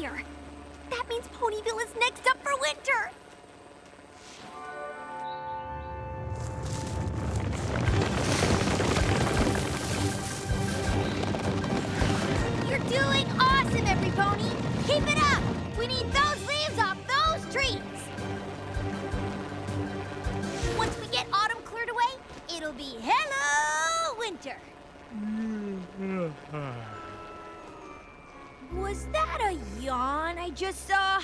here. That means Ponyville is next up for winter. You're doing awesome, Everypony. Keep it up. We need those leaves off those trees. Once we get autumn cleared away, it'll be hello winter. Was that a yawn I just saw?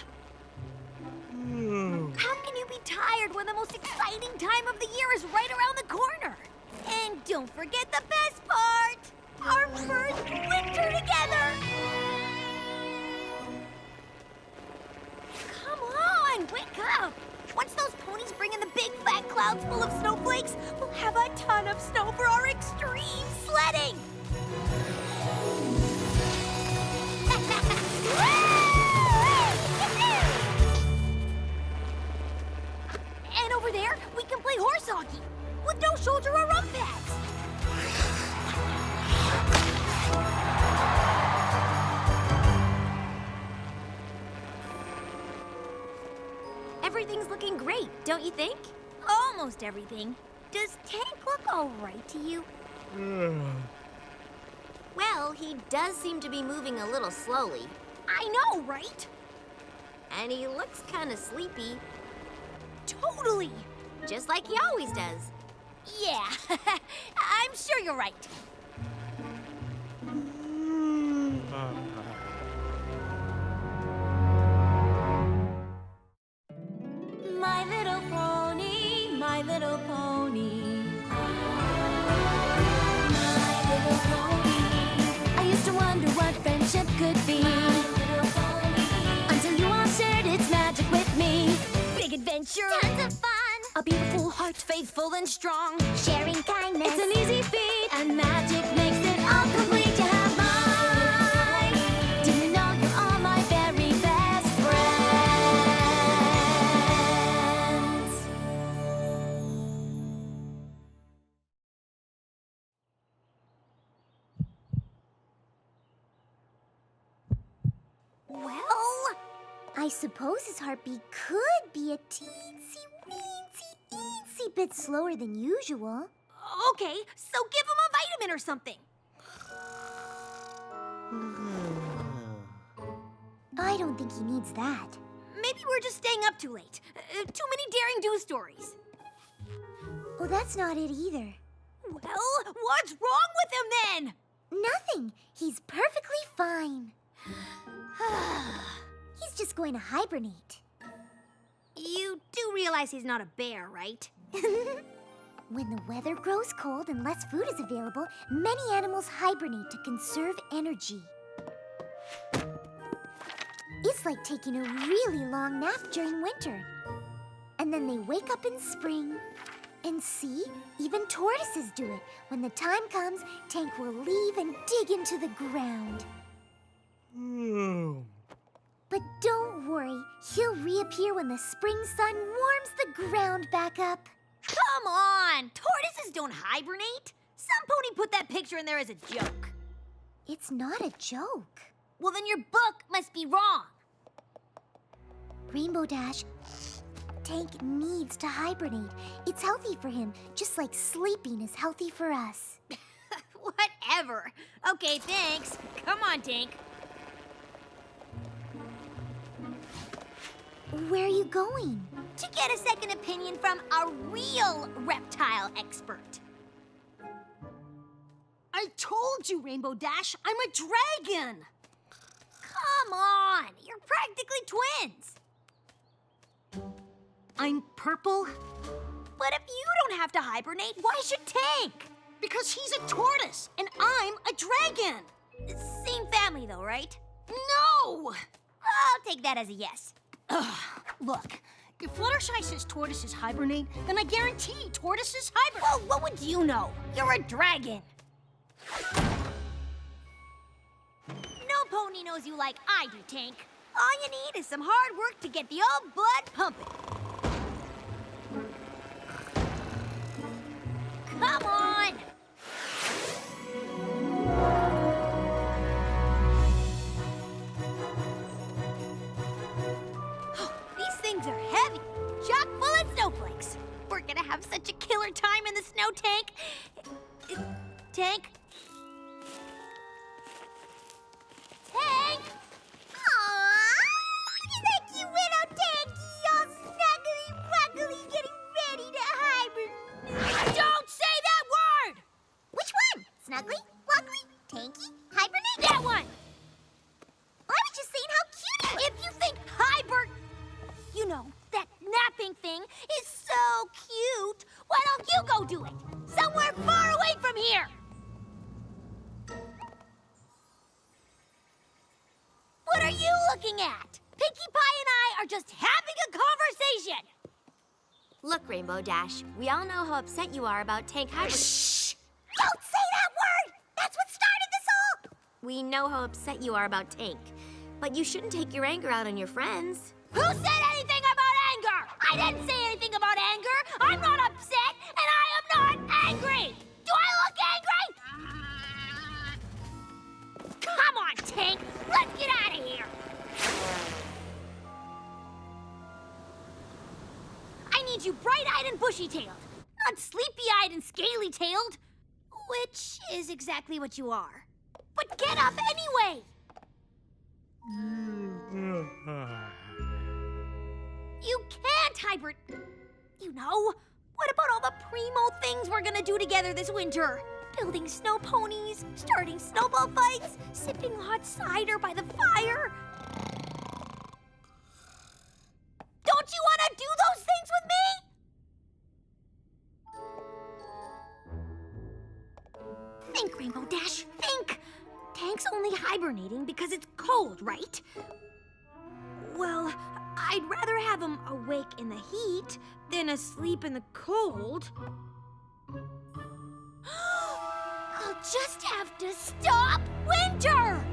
How can you be tired when the most exciting time of the year is right around the corner? And don't forget the best part, our first winter together! Come on, wake up! Once those ponies bring in the big fat clouds full of snowflakes, we'll have a ton of snow for our extreme sledding! And over there, we can play horse hockey with no shoulder or rump pads. Everything's looking great, don't you think? Almost everything. Does Tank look all right to you? Well, he does seem to be moving a little slowly. I know, right? And he looks kind of sleepy, Totally. just like he always does. Yeah, I'm sure you're right. My little pony, my little pony. My little pony. I used to wonder what friendship could be. Until you all shared its magic with me. Big adventure. Tons of fun. A beautiful heart, faithful and strong. Sharing kindness. It's an easy feat. And magic makes it all complete. You have mine. Do you know you're all my very best friends? Well, I suppose his heartbeat could be a teensy bit slower than usual. Okay, so give him a vitamin or something. I don't think he needs that. Maybe we're just staying up too late. Too many daring do stories. Oh, that's not it either. Well, what's wrong with him then? Nothing. He's perfectly fine. He's just going to hibernate. You do realize he's not a bear, right? When the weather grows cold and less food is available, many animals hibernate to conserve energy. It's like taking a really long nap during winter. And then they wake up in spring. And see, even tortoises do it. When the time comes, Tank will leave and dig into the ground. But don't worry, he'll reappear when the spring sun warms the ground back up. Come on! Tortoises don't hibernate! Some pony put that picture in there as a joke. It's not a joke. Well, then your book must be wrong. Rainbow Dash, Tank needs to hibernate. It's healthy for him, just like sleeping is healthy for us. Whatever. Okay, thanks. Come on, Tank. Where are you going? To get a second opinion from a real reptile expert. I told you, Rainbow Dash, I'm a dragon. Come on, you're practically twins. I'm purple? But if you don't have to hibernate, why should Tank? Because he's a tortoise, and I'm a dragon. Same family, though, right? No! I'll take that as a yes. Look, if Fluttershy says tortoises hibernate, then I guarantee tortoises hibernate. Well, what would you know? You're a dragon. No pony knows you like I do, Tank. All you need is some hard work to get the old blood pumping. Come on! now, Tank. Tank? Tank! Aww! That cute little Tanky, all snuggly-wuggly, getting ready to hibernate. Don't say that word! Which one? Snuggly, wuggly, Tanky, hibernate? That one! I was just saying how cute it If you think you know, that napping thing is so cute, why don't you go do it? Somewhere far away from here! What are you looking at? Pinkie Pie and I are just having a conversation! Look, Rainbow Dash, we all know how upset you are about Tank hibernation. Shh! Don't say that word! That's what started this all! We know how upset you are about Tank, but you shouldn't take your anger out on your friends. Who said anything about anger? I didn't say anything about anger. I'm not upset, and I am not angry. Do I look angry? Come on, Tank. Let's get out of here. I need you bright-eyed and bushy-tailed, not sleepy-eyed and scaly-tailed, which is exactly what you are. But get up anyway. You can't hibernate. You know, what about all the primo things we're gonna do together this winter? Building snow ponies, starting snowball fights, sipping hot cider by the fire. Don't you want to do those things with me? Think, Rainbow Dash, think. Tank's only hibernating because it's cold, right? Well, I'd rather have him awake in the heat than asleep in the cold. I'll just have to stop winter!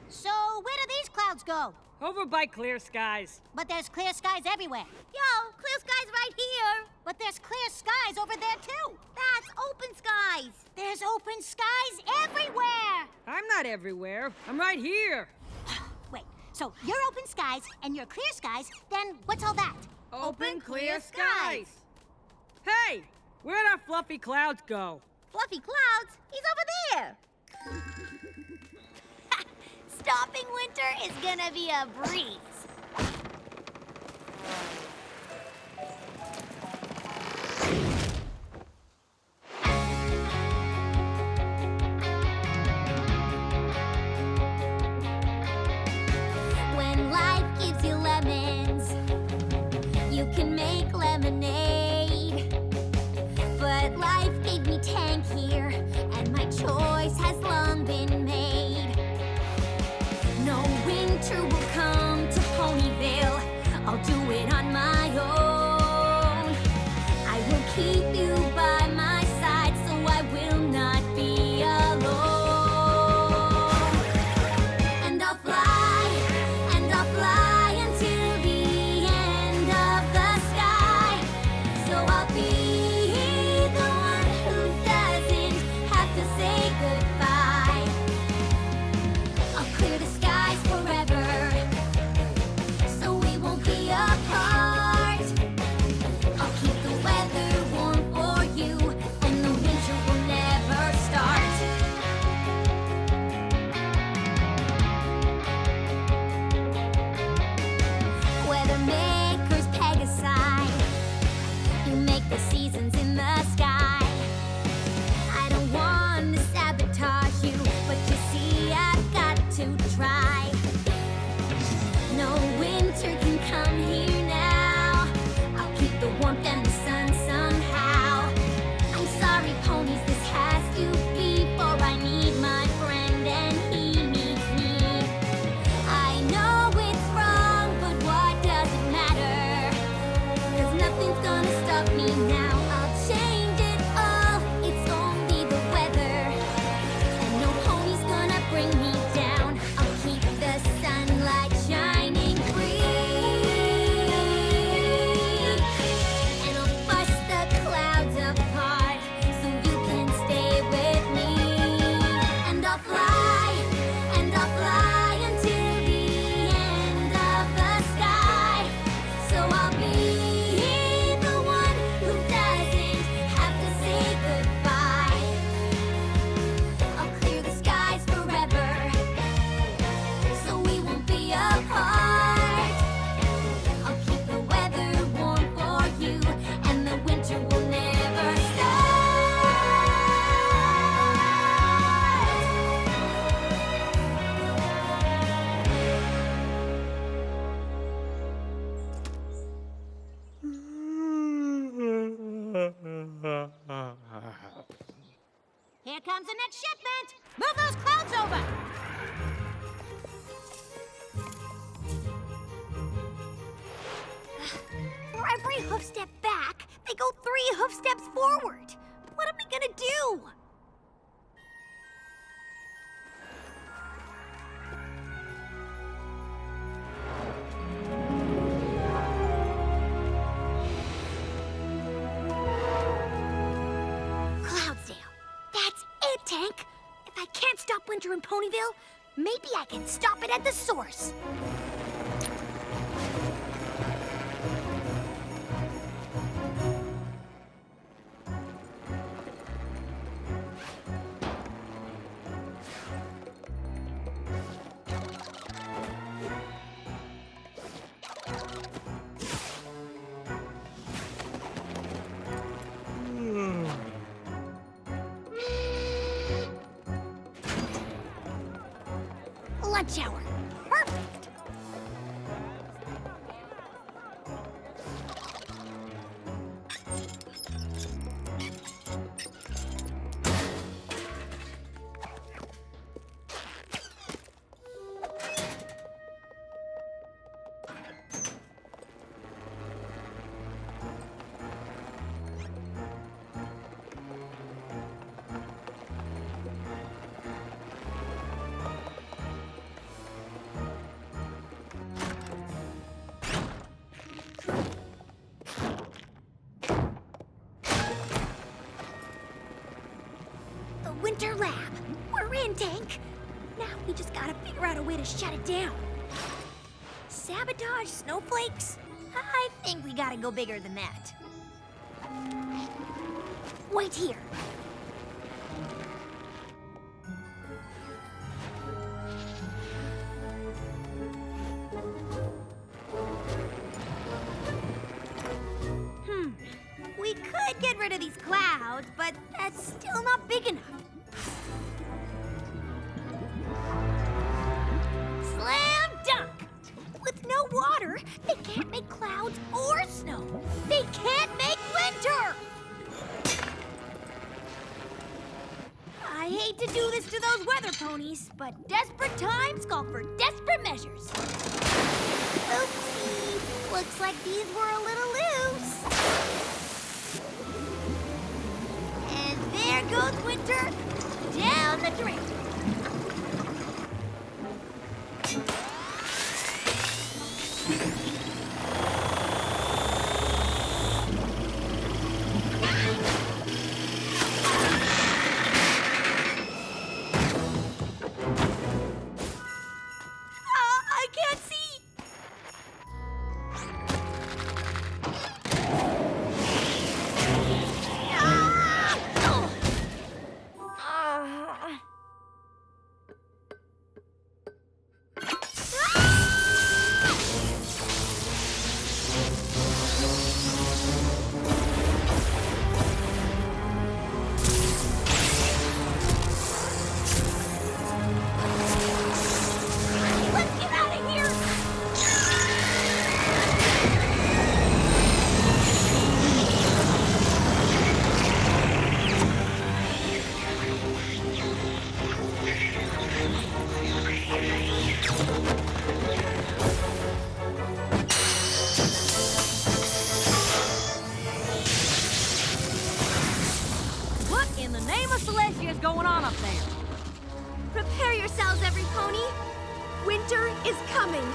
So, where do these clouds go? Over by clear skies. But there's clear skies everywhere. Yo, clear skies right here. But there's clear skies over there, too. That's open skies. There's open skies everywhere. I'm not everywhere. I'm right here. Wait, so you're open skies and you're clear skies, then what's all that? Open, clear skies. Hey, where'd our fluffy clouds go? Fluffy clouds? He's over there. Stopping winter is gonna be a breeze. When life gives you lemons, you can make lemonade. But life gave me Tank here, and my choice has long been made. No winter will come to Ponyville. I'll do it on my own. I will keep you by my side, so I will not be alone. And I'll fly until the end of the sky. So I'll be the one who doesn't have to say goodbye. I'll clear the skies forever, so we won't be apart. I'll keep the weather warm for you, and the winter will never start. Weather makers, Pegasus, you make the seasons in the sky. I don't want to sabotage you, but you see I've got to try. No winter can come here now. I'll keep the warmth and the sun somehow. I'm sorry, ponies, this has to be, for I need my friend and he needs me. I know it's wrong, but what does it matter? 'Cause nothing's gonna stop me now. I'll change it all, it's only the weather. And no pony's gonna bring me down. I'll keep the sunlight shining free. And I'll Here comes the next shipment! Move those clouds over! For every hoof step back, they go 3 hoof steps forward. What am I gonna do? Cloudsdale. That's it, Tank. If I can't stop winter in Ponyville, maybe I can stop it at the source. Lunch hour. Perfect. Winter lab. We're in, Tank. Now we just gotta figure out a way to shut it down. Sabotage snowflakes? I think we gotta go bigger than that. Wait here. We could get rid of these clouds, but that's still not big enough. Slam dunk! With no water, they can't make clouds or snow. They can't make winter! I hate to do this to those weather ponies, but desperate times call for desperate measures. Oopsie. Looks like these were a little loose. And there goes winter down the drain. I can't see. Let's get out of here! What in the name of Celestia is going on up there? Prepare yourselves, Everypony. Winter is coming.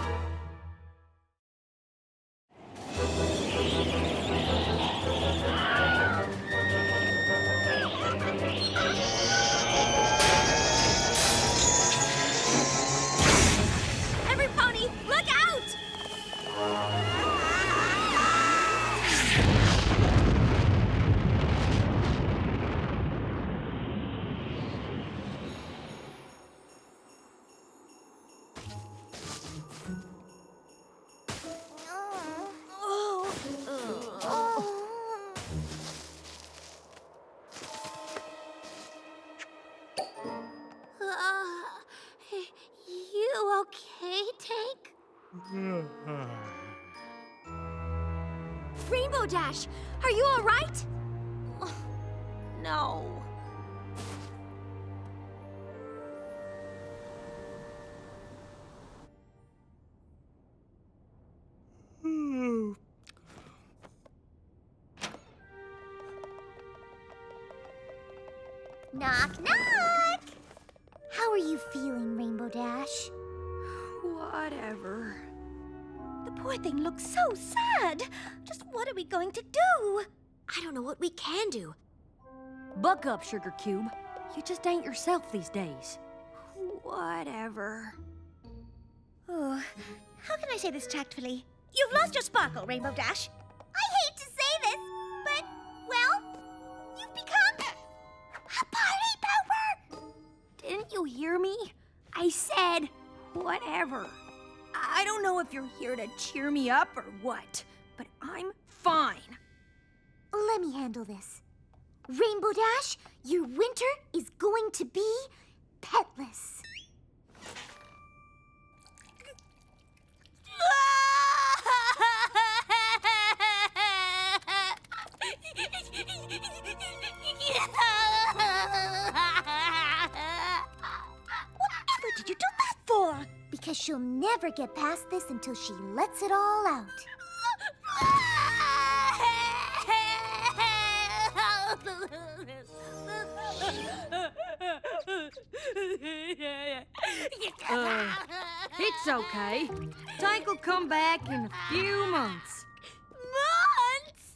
Everypony, look out! You okay, Tank? Rainbow Dash, are you all right? no. Knock, knock! How are you feeling, Rainbow Dash? Whatever. The poor thing looks so sad. Just what are we going to do? I don't know what we can do. Buck up, Sugar Cube. You just ain't yourself these days. Whatever. Oh, how can I say this tactfully? You've lost your sparkle, Rainbow Dash. I hate to say this, but, well, you've become a party pooper! Didn't you hear me? I said whatever. I don't know if you're here to cheer me up or what, but I'm fine. Let me handle this. Rainbow Dash, your winter is going to be petless. Whatever did you do that for? Because she'll never get past this until she lets it all out. It's okay. Tank will come back in a few months. Months?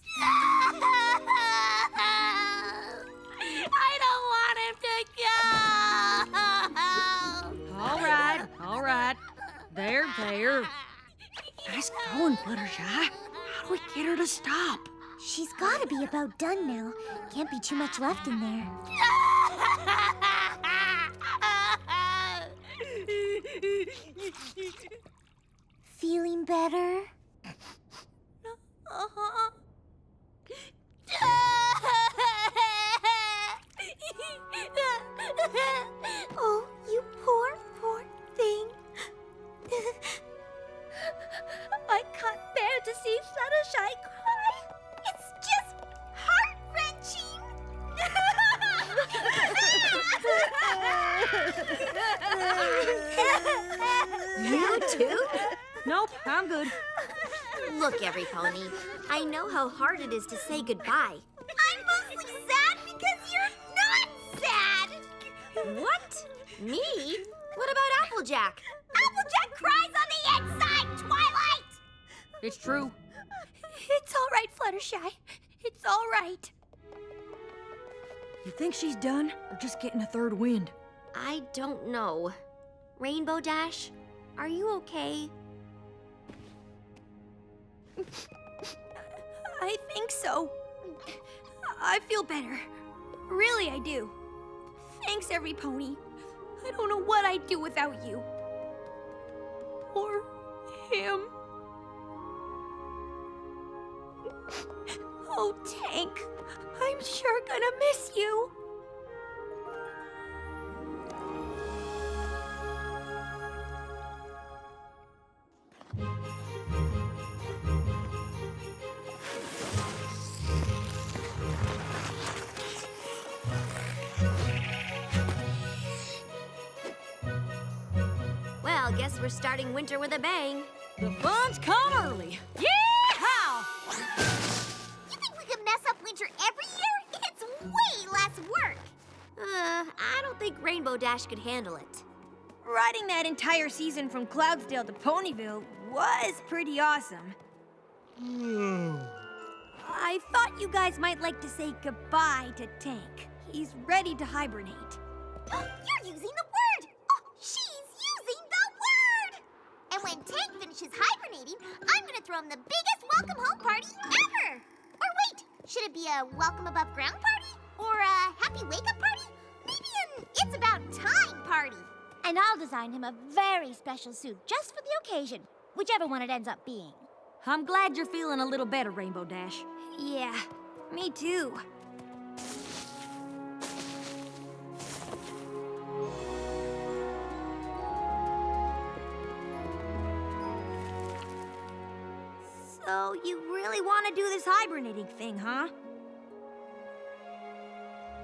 I don't want him to go. All right. There. Nice going, Fluttershy. How do we get her to stop? She's gotta be about done now. Can't be too much left in there. Feeling better? Uh-huh. Oh, you poor thing. I can't bear to see Fluttershy cry. It's just heart-wrenching. You too? Nope, I'm good. Look, Everypony, I know how hard it is to say goodbye. I'm mostly sad because you're not sad. What? Me? What about Applejack? Applejack cries on the inside, Twilight. It's true. It's all right, Fluttershy. It's all right. You think she's done, or just getting a third wind? I don't know. Rainbow Dash, are you okay? I think so. I feel better. Really, I do. Thanks, Everypony. I don't know what I'd do without you. Or him. Oh, Tank, I'm sure gonna miss you. Well, guess we're starting winter with a bang. The fun's come early. Yeehaw! You think we could mess up winter every year? It's way less work. I don't think Rainbow Dash could handle it. Riding that entire season from Cloudsdale to Ponyville was pretty awesome. I thought you guys might like to say goodbye to Tank. He's ready to hibernate. You're using the word! Oh, she's using the word! And when Tank finishes hibernating, I'm gonna throw him the biggest welcome home party ever! Or wait, should it be a welcome above ground party? Or a happy wake-up party? Maybe an it's about time party. And I'll design him a very special suit just for the occasion, whichever one it ends up being. I'm glad you're feeling a little better, Rainbow Dash. Yeah, me too. So you really want to do this hibernating thing, huh?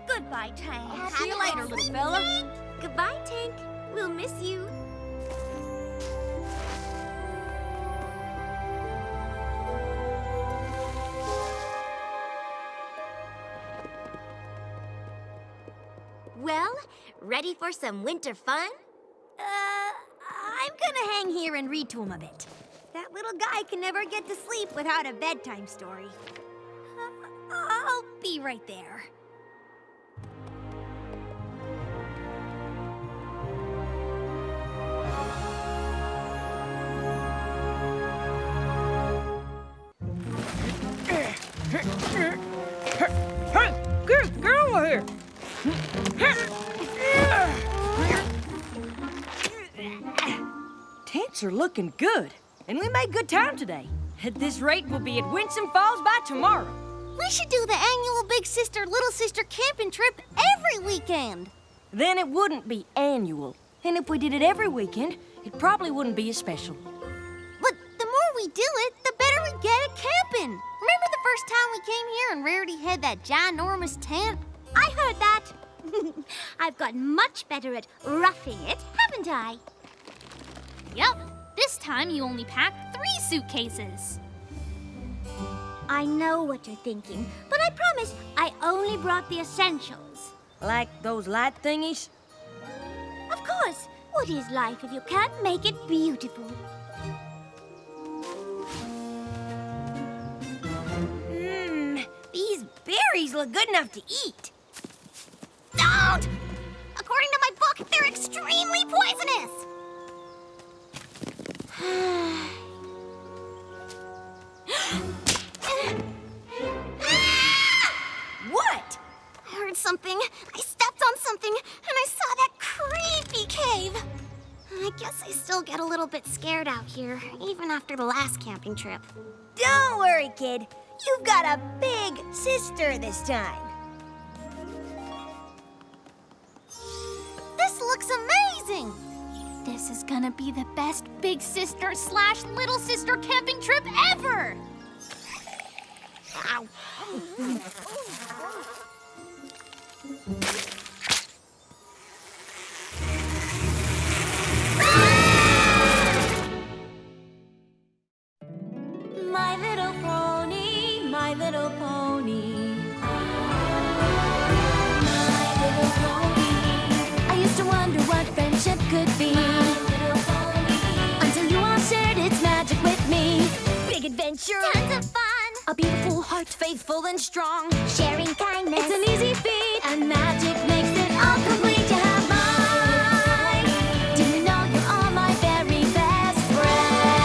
Goodbye, Tank. See you later, little fella. Goodbye, Tank. We'll miss you. Well, ready for some winter fun? I'm gonna hang here and read to him a bit. That little guy can never get to sleep without a bedtime story. I'll be right there. Hey, get over here. Tents are looking good, and we made good time today. At this rate, we'll be at Winsome Falls by tomorrow. We should do the annual Big Sister, Little Sister camping trip every weekend. Then it wouldn't be annual. And if we did it every weekend, it probably wouldn't be as special. But the more we do it, the better we get at camping. Remember the first time we came here and Rarity had that ginormous tent? I heard that. I've gotten much better at roughing it, haven't I? Yep. This time you only packed 3 suitcases. I know what you're thinking, but I promise I only brought the essentials. Like those light thingies? Of course. What is life if you can't make it beautiful? These berries look good enough to eat. Don't! According to my book, they're extremely poisonous. What? I heard something. I stepped on something, and I saw that creepy cave. I guess I still get a little bit scared out here, even after the last camping trip. Don't worry, kid. You've got a big sister this time. This looks amazing. This is gonna be the best big sister / little sister camping trip ever! Ow. My little pony, my little pony. My little pony. I used to wonder what friendship could be. My little pony. Until you all shared its magic with me. Big adventure. Tons of fun. A beautiful heart, faithful and strong. Sharing kindness. It's an easy feat, and magic makes it all complete. You have mine. Do you know you're all my very best friends?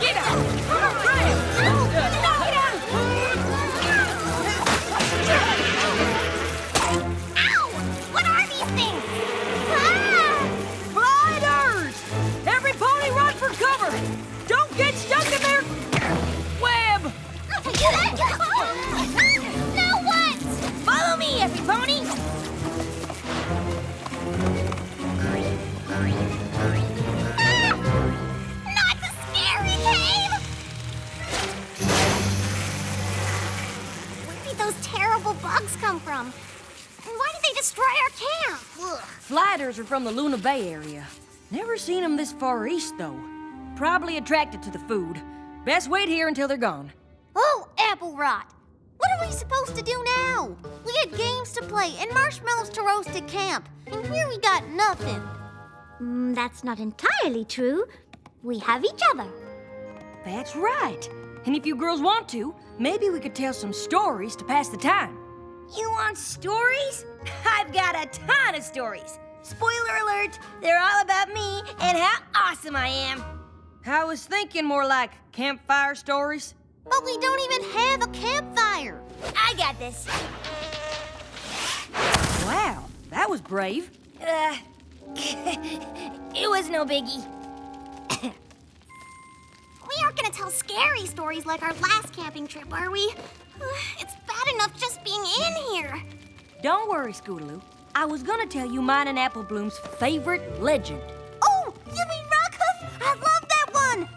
Get out! Come on, Graham! Ow! What are these things? Ah! Gliders! Every pony run for cover! Don't get stuck in their web! Now what? Follow me, Everypony. Not the scary cave! Where did those terrible bugs come from? And why did they destroy our camp? Ugh. Gliders are from the Luna Bay area. Never seen them this far east, though. Probably attracted to the food. Best wait here until they're gone. Oh, apple rot. What are we supposed to do now? We had games to play and marshmallows to roast at camp. And here we got nothing. That's not entirely true. We have each other. That's right. And if you girls want to, maybe we could tell some stories to pass the time. You want stories? I've got a ton of stories. Spoiler alert, they're all about me and how awesome I am. I was thinking more like campfire stories. But we don't even have a campfire. I got this. Wow, that was brave. It was no biggie. We aren't gonna tell scary stories like our last camping trip, are we? It's bad enough just being in here. Don't worry, Scootaloo. I was gonna tell you mine and Apple Bloom's favorite legend. Oh, you mean Rockhoof? I love that one.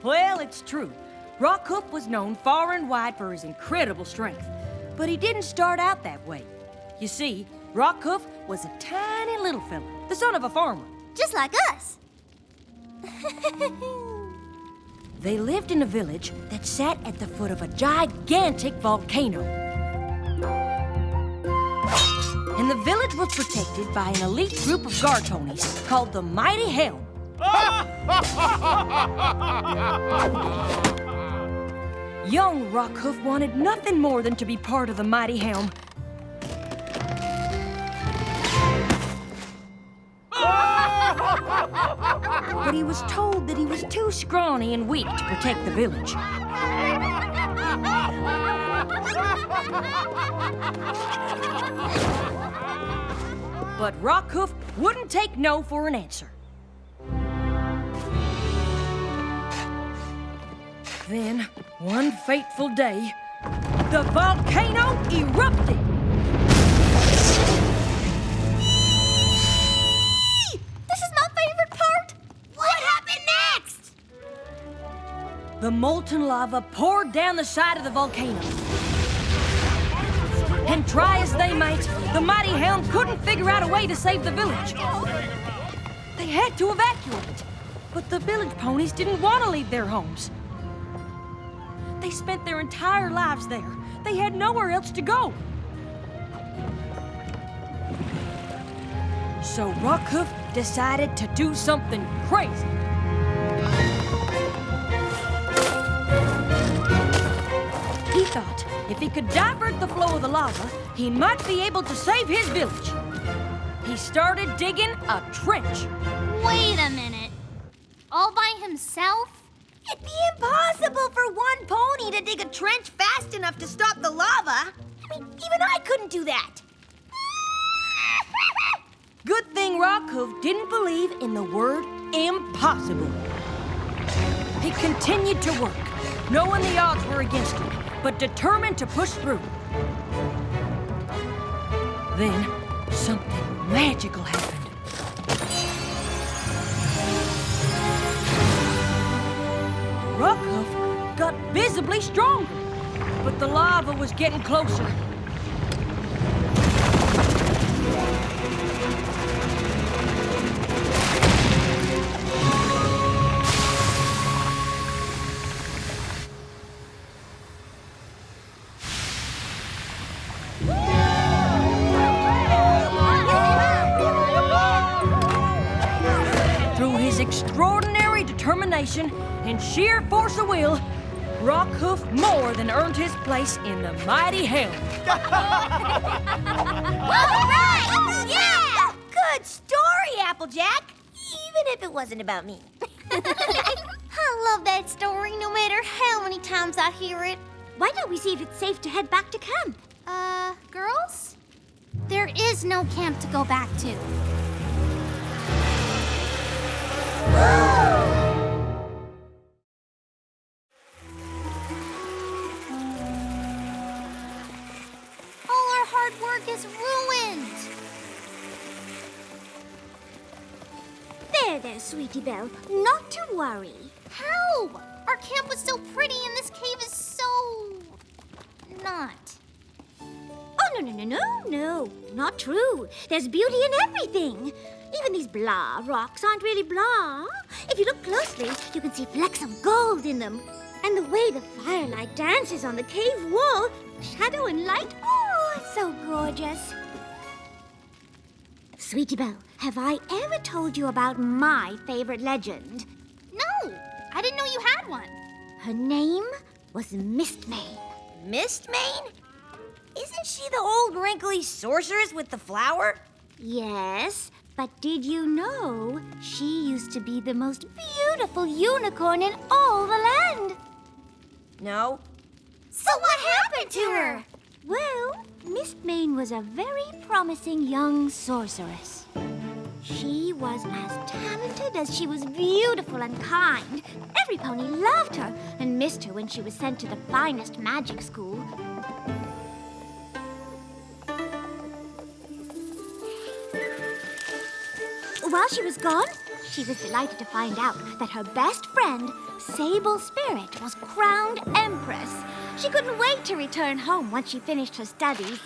Well, it's true. Rockhoof was known far and wide for his incredible strength. But he didn't start out that way. You see, Rockhoof was a tiny little fella, the son of a farmer. Just like us. They lived in a village that sat at the foot of a gigantic volcano. And the village was protected by an elite group of guard ponies called the Mighty Helm. Young Rockhoof wanted nothing more than to be part of the Mighty Helm. But he was told that he was too scrawny and weak to protect the village. But Rockhoof wouldn't take no for an answer. Then, one fateful day, the volcano erupted. This is my favorite part. What happened next? The molten lava poured down the side of the volcano. And try as they might, the Mighty Helm couldn't figure out a way to save the village. They had to evacuate, but the village ponies didn't want to leave their homes. They spent their entire lives there. They had nowhere else to go. So Rockhoof decided to do something crazy. He thought if he could divert the flow of the lava, he might be able to save his village. He started digging a trench. Wait a minute. All by himself? It'd be impossible for one pony to dig a trench fast enough to stop the lava. I mean, even I couldn't do that. Good thing Rockhoof didn't believe in the word impossible. He continued to work, knowing the odds were against him, but determined to push through. Then, something magical happened. Rockhoof got visibly stronger, but the lava was getting closer. Through his extraordinary determination and sheer force of will, Rockhoof more than earned his place in the Mighty Helm. All right! Yeah! Good story, Applejack. Even if it wasn't about me. I love that story no matter how many times I hear it. Why don't we see if it's safe to head back to camp? Girls? There is no camp to go back to. All our hard work is ruined. There, Sweetie Belle. Not to worry. How? Our camp was so pretty and this cave is so... not. Oh, no. Not true. There's beauty in everything. Even these blah rocks aren't really blah. If you look closely, you can see flecks of gold in them. And the way the firelight dances on the cave wall, shadow and light, oh, it's so gorgeous. Sweetie Belle, have I ever told you about my favorite legend? No, I didn't know you had one. Her name was Mistmane. Mistmane? Isn't she the old wrinkly sorceress with the flower? Yes, but did you know she used to be the most beautiful unicorn in all the land? No. So what happened to her? Well, Mistmane was a very promising young sorceress. She was as talented as she was beautiful and kind. Every pony loved her and missed her when she was sent to the finest magic school. While she was gone, she was delighted to find out that her best friend, Sable Spirit, was crowned Empress. She couldn't wait to return home once she finished her studies.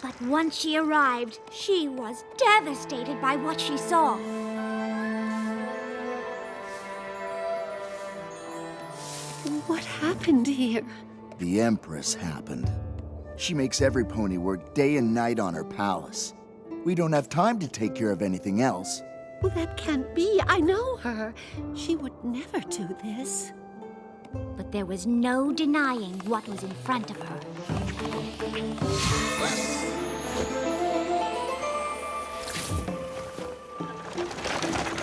But once she arrived, she was devastated by what she saw. What happened here? The Empress happened. She makes every pony work day and night on her palace. We don't have time to take care of anything else. Well, that can't be. I know her. She would never do this. But there was no denying what was in front of her.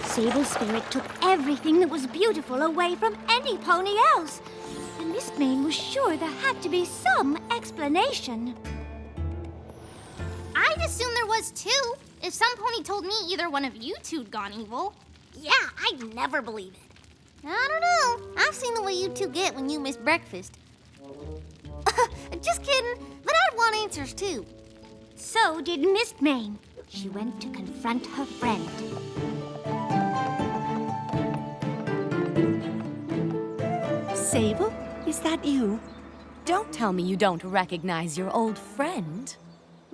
Sable Spirit took everything that was beautiful away from any pony else. And Mistmane was sure there had to be some explanation. I'd assume there was too. If some pony told me either one of you two'd gone evil. Yeah, I'd never believe it. I don't know. I've seen the way you two get when you miss breakfast. Just kidding, but I'd want answers too. So did Mistmane. She went to confront her friend. Sable, is that you? Don't tell me you don't recognize your old friend.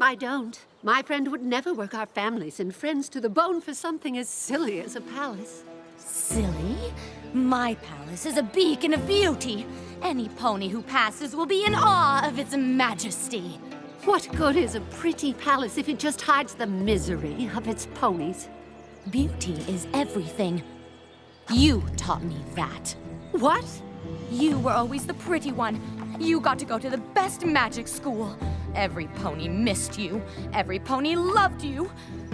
I don't. My friend would never work our families and friends to the bone for something as silly as a palace. Silly? My palace is a beacon of beauty. Any pony who passes will be in awe of its majesty. What good is a pretty palace if it just hides the misery of its ponies? Beauty is everything. You taught me that. What? You were always the pretty one. You got to go to the best magic school. Every pony missed you. Every pony loved you.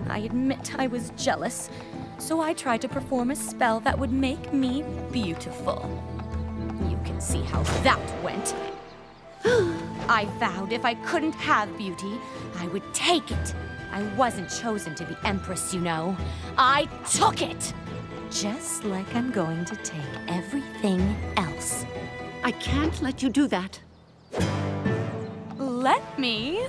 I admit I was jealous. So I tried to perform a spell that would make me beautiful. You can see how that went. I vowed if I couldn't have beauty, I would take it. I wasn't chosen to be Empress, you know. I took it! Just like I'm going to take everything else. I can't let you do that. Let me.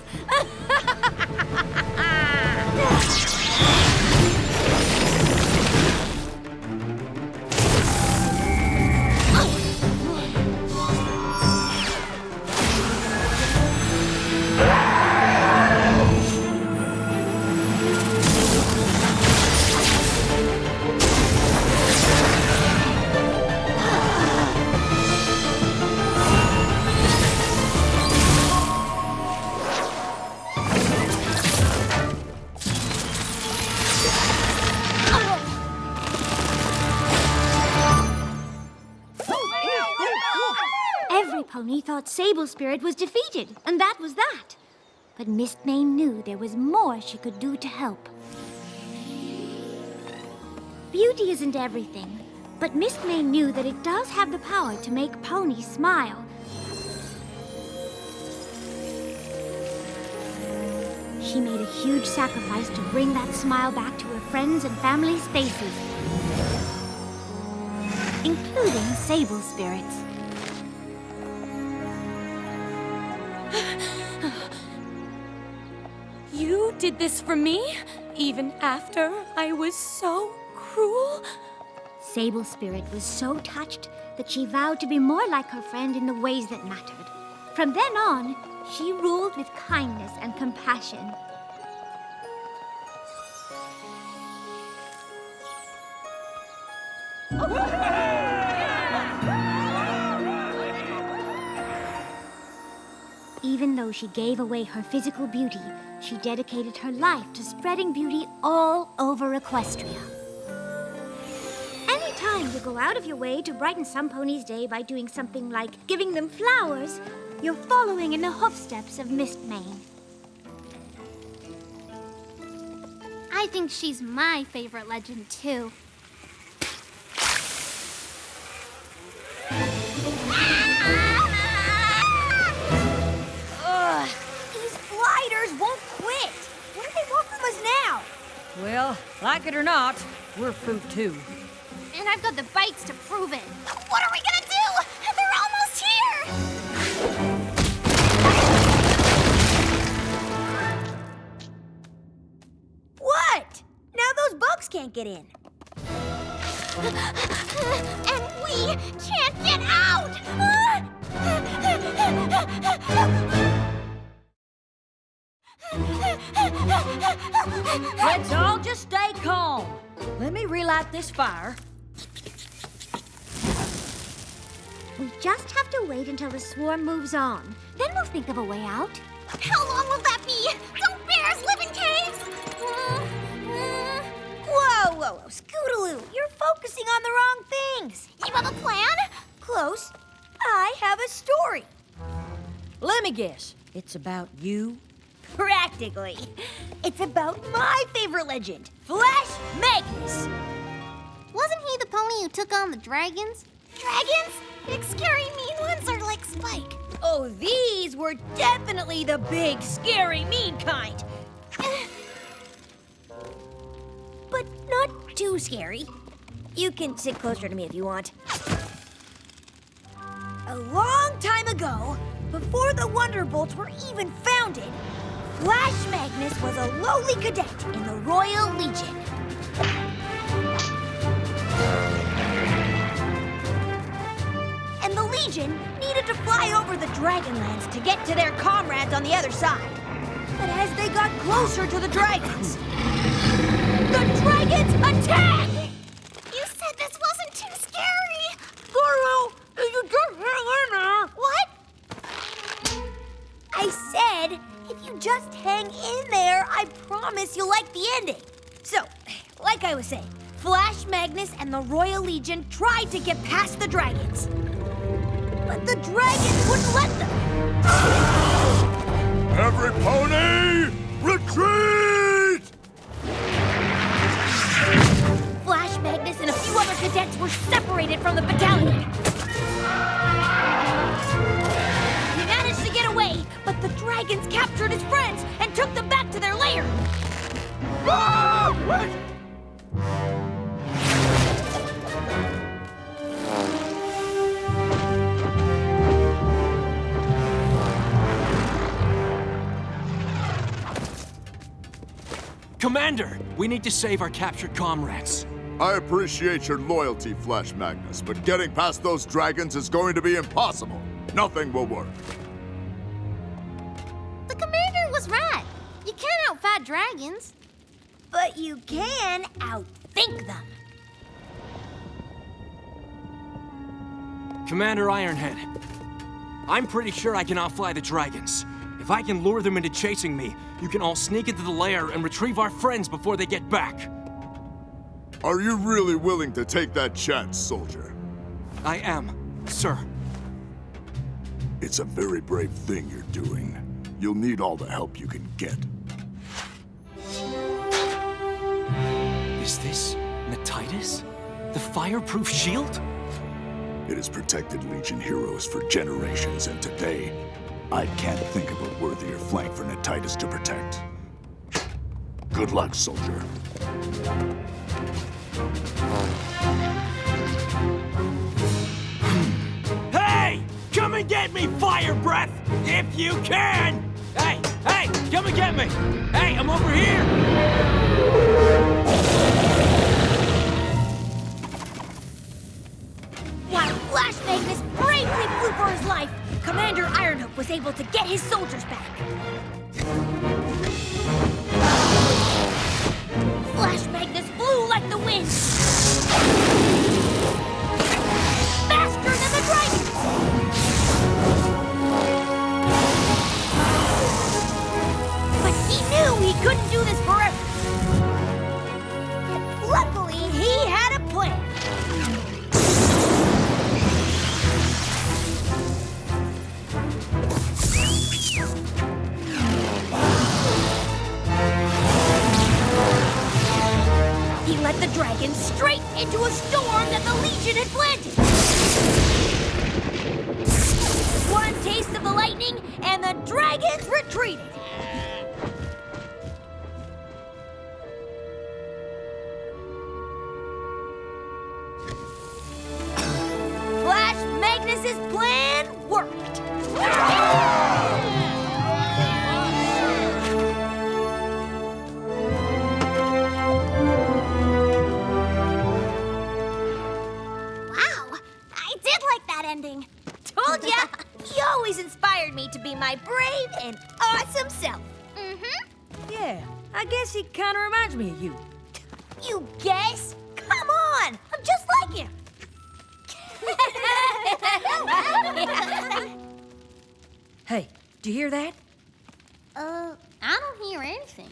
Everypony thought Sable Spirit was defeated, and that was that. But Mistmane knew there was more she could do to help. Beauty isn't everything, but Mistmane knew that it does have the power to make ponies smile. She made a huge sacrifice to bring that smile back to her friends' and family's faces, including Sable Spirit's. You did this for me, even after I was so cruel? Sable Spirit was so touched that she vowed to be more like her friend in the ways that mattered. From then on, she ruled with kindness and compassion. Even though she gave away her physical beauty, she dedicated her life to spreading beauty all over Equestria. Anytime you go out of your way to brighten some pony's day by doing something like giving them flowers, you're following in the hoofsteps of Mistmane. I think she's my favorite legend, too. Ugh, these gliders won't quit. What do they want from us now? Well, like it or not, we're fruit too. And I've got the bites to prove it. What are we gonna do? They're almost here! What? Now those bugs can't get in. And we can't get out! Let's all just stay calm. Let me relight this fire. We just have to wait until the swarm moves on. Then we'll think of a way out. How long will that be? Don't bears live in caves? Whoa, whoa, whoa, Scootaloo, you're focusing on the wrong things. You have a plan? Close. I have a story. Let me guess. It's about you? Practically. It's about my favorite legend, Flash Magnus. Wasn't he the pony who took on the dragons? Dragons? Big scary mean ones are like Spike. Oh, these were definitely the big, scary, mean kind. But not too scary. You can sit closer to me if you want. A long time ago, before the Wonderbolts were even founded, Flash Magnus was a lowly cadet in the Royal Legion. And the Legion needed to fly over the Dragonlands to get to their comrades on the other side. But as they got closer to the dragons attacked! You said this wasn't too scary. Girl, you just hang in there. What? I said, if you just hang in there, I promise you'll like the ending. So, like I was saying, Flash Magnus and the Royal Legion tried to get past the dragons. But the dragons wouldn't let them. Everypony, retreat! Flash Magnus and a few other cadets were separated from the battalion. He managed to get away, but the dragons captured his friends and took them back to their lair. Commander, we need to save our captured comrades. I appreciate your loyalty, Flash Magnus, but getting past those dragons is going to be impossible. Nothing will work. The commander was right. You can't outfight dragons. But you can outthink them. Commander Ironhead, I'm pretty sure I can outfly the dragons. If I can lure them into chasing me, you can all sneak into the lair and retrieve our friends before they get back. Are you really willing to take that chance, soldier? I am, sir. It's a very brave thing you're doing. You'll need all the help you can get. Is this Natitus? The fireproof shield? It has protected Legion heroes for generations, and today, I can't think of a worthier flank for Natitus to protect. Good luck, soldier. Hey! Come and get me, Fire Breath! If you can! Hey! Hey! Come and get me! Hey, I'm over here! While Flash Magnus bravely flew for his life, Commander Ironhook was able to get his soldiers back. Flash Magnus flew like the wind. Faster than the dragons! But he knew he couldn't do this forever. Luckily, he had a plan. He led the dragon straight into a storm that the Legion had planted. One taste of the lightning, and the dragons retreated. Flash Magnus's plan worked. ending. Told ya! You always inspired me to be my brave and awesome self. Yeah, I guess he kind of reminds me of you. You guess? Come on! I'm just like him. Hey, do you hear that? I don't hear anything.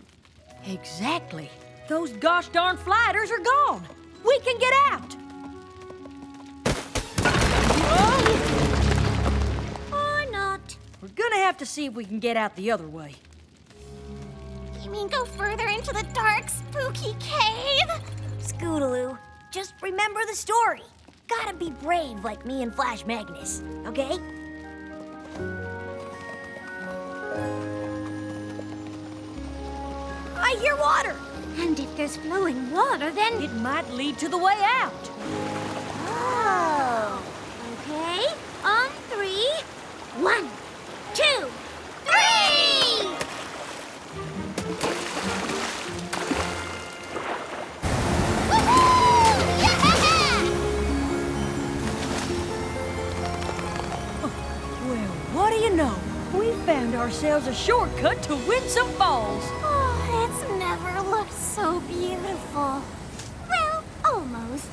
Exactly. Those gosh darn flighters are gone. We can get out. Or not. We're gonna have to see if we can get out the other way. You mean go further into the dark, spooky cave? Scootaloo, just remember the story. Gotta be brave like me and Flash Magnus, okay? I hear water. And if there's flowing water, then... It might lead to the way out. Oh. Okay, on 3. 1, 2, 3! Well, what do you know? We found ourselves a shortcut to Winsome Falls. Oh, it's never looked so beautiful. Well, almost.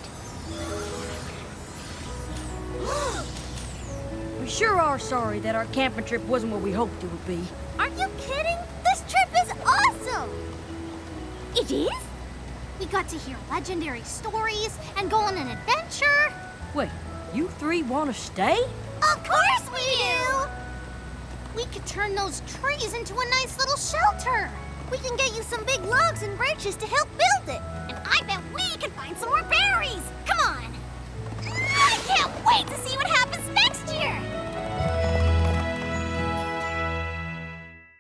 We sure are sorry that our camping trip wasn't what we hoped it would be. Are you kidding? This trip is awesome! It is? We got to hear legendary stories and go on an adventure. Wait, you three want to stay? Of course we do! We could turn those trees into a nice little shelter. We can get you some big logs and branches to help build it. And I bet we can find some more berries. Come on. I can't wait to see what happens